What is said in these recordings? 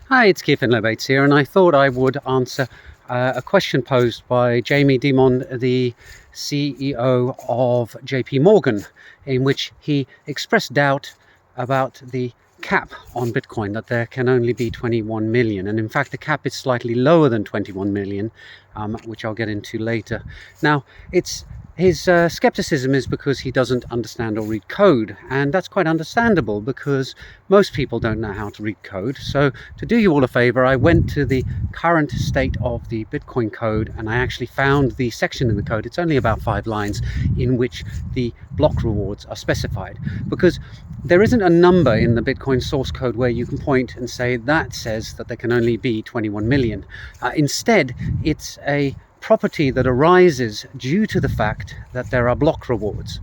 Hi, it's Keith Bates here, and I thought I would answer a question posed by Jamie Dimon, the CEO of JP Morgan, in which he expressed doubt about the cap on Bitcoin, that there can only be 21 million. And in fact, the cap is slightly lower than 21 million, which I'll get into later. Now, his skepticism is because he doesn't understand or read code, and that's quite understandable because most people don't know how to read code. So to do you all a favor, I went to the current state of the Bitcoin code, and I actually found the section in the code. It's only about 5 lines in which the block rewards are specified, because there isn't a number in the Bitcoin source code where you can point and say that says that there can only be 21 million. Instead, it's a property that arises due to the fact that there are block rewards,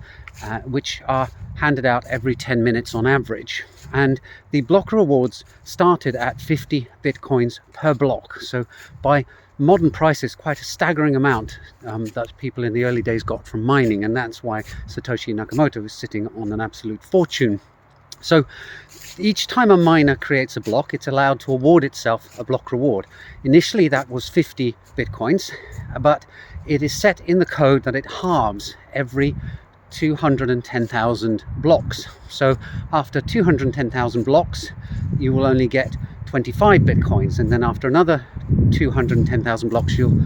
which are handed out every 10 minutes on average. And the block rewards started at 50 Bitcoins per block. So by modern prices, quite a staggering amount that people in the early days got from mining. And that's why Satoshi Nakamoto is sitting on an absolute fortune. So each time a miner creates a block, it's allowed to award itself a block reward. Initially, that was 50 Bitcoins, but it is set in the code that it halves every 210,000 blocks. So after 210,000 blocks, you will only get 25 Bitcoins, and then after another 210,000 blocks, you'll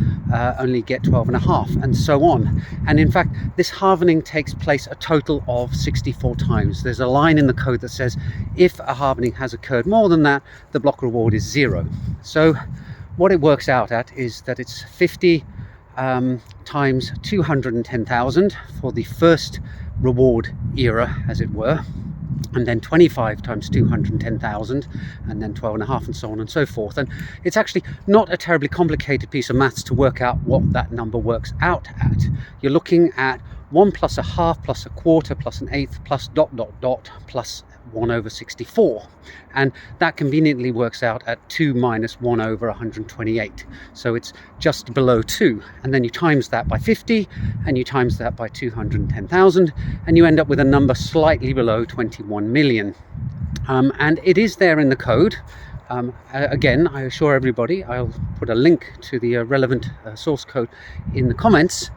only get 12.5, and so on. And in fact, this halvening takes place a total of 64 times. There's a line in the code that says if a halvening has occurred more than that, the block reward is 0. So what it works out at is that it's 50 times 210,000 for the first reward era, as it were, and then 25 times 210,000, and then 12.5, and so on and so forth. And it's actually not a terribly complicated piece of maths to work out what that number works out at. You're looking at 1 plus a half plus a quarter plus an eighth plus ... plus 1 over 64, and that conveniently works out at 2 minus 1 over 128. So it's just below 2, and then you times that by 50, and you times that by 210,000, and you end up with a number slightly below 21 million. And it is there in the code. Again, I assure everybody, I'll put a link to the relevant source code in the comments.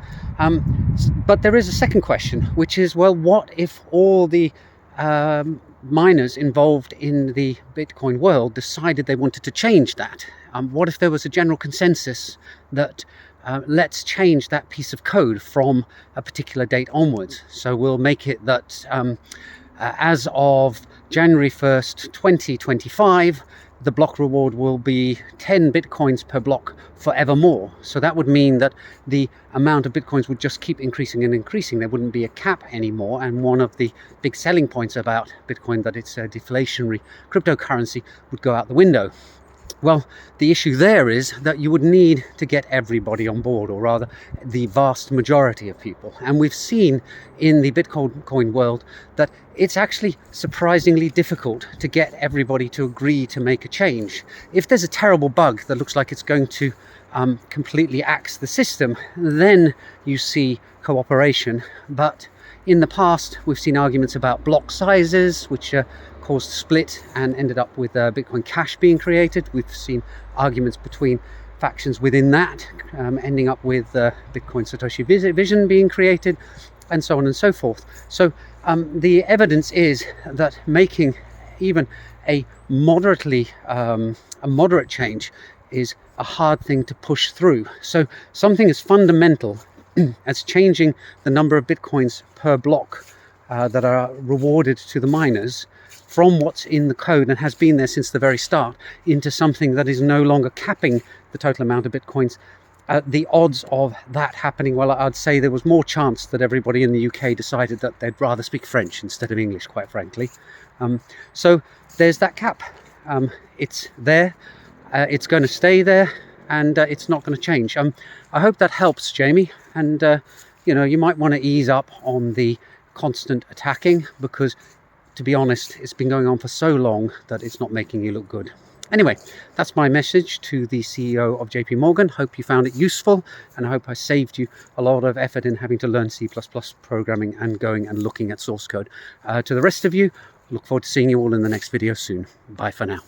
But there is a second question, which is, well, what if all the miners involved in the Bitcoin world decided they wanted to change that? What if there was a general consensus that let's change that piece of code from a particular date onwards? So we'll make it that as of January 1st, 2025, the block reward will be 10 Bitcoins per block forevermore. So that would mean that the amount of Bitcoins would just keep increasing and increasing. There wouldn't be a cap anymore. And one of the big selling points about Bitcoin, that it's a deflationary cryptocurrency, would go out the window. Well, the issue there is that you would need to get everybody on board, or rather the vast majority of people. And we've seen in the Bitcoin world that it's actually surprisingly difficult to get everybody to agree to make a change. If there's a terrible bug that looks like it's going to completely axe the system, then you see cooperation. But in the past, we've seen arguments about block sizes, which caused split and ended up with Bitcoin Cash being created. We've seen arguments between factions within that, ending up with Bitcoin Satoshi Vision being created, and so on and so forth. So the evidence is that making even a moderate change is a hard thing to push through. So something as fundamental as changing the number of Bitcoins per block that are rewarded to the miners from what's in the code and has been there since the very start into something that is no longer capping the total amount of Bitcoins, the odds of that happening, well, I'd say there was more chance that everybody in the UK decided that they'd rather speak French instead of English, quite frankly. So there's that cap. It's there, it's going to stay there, and it's not going to change. I hope that helps, Jamie. And you might want to ease up on the constant attacking, because to be honest, it's been going on for so long that it's not making you look good. Anyway, that's my message to the CEO of JP Morgan. Hope you found it useful, and I hope I saved you a lot of effort in having to learn C++ programming and going and looking at source code. To the rest of you, look forward to seeing you all in the next video soon. Bye for now.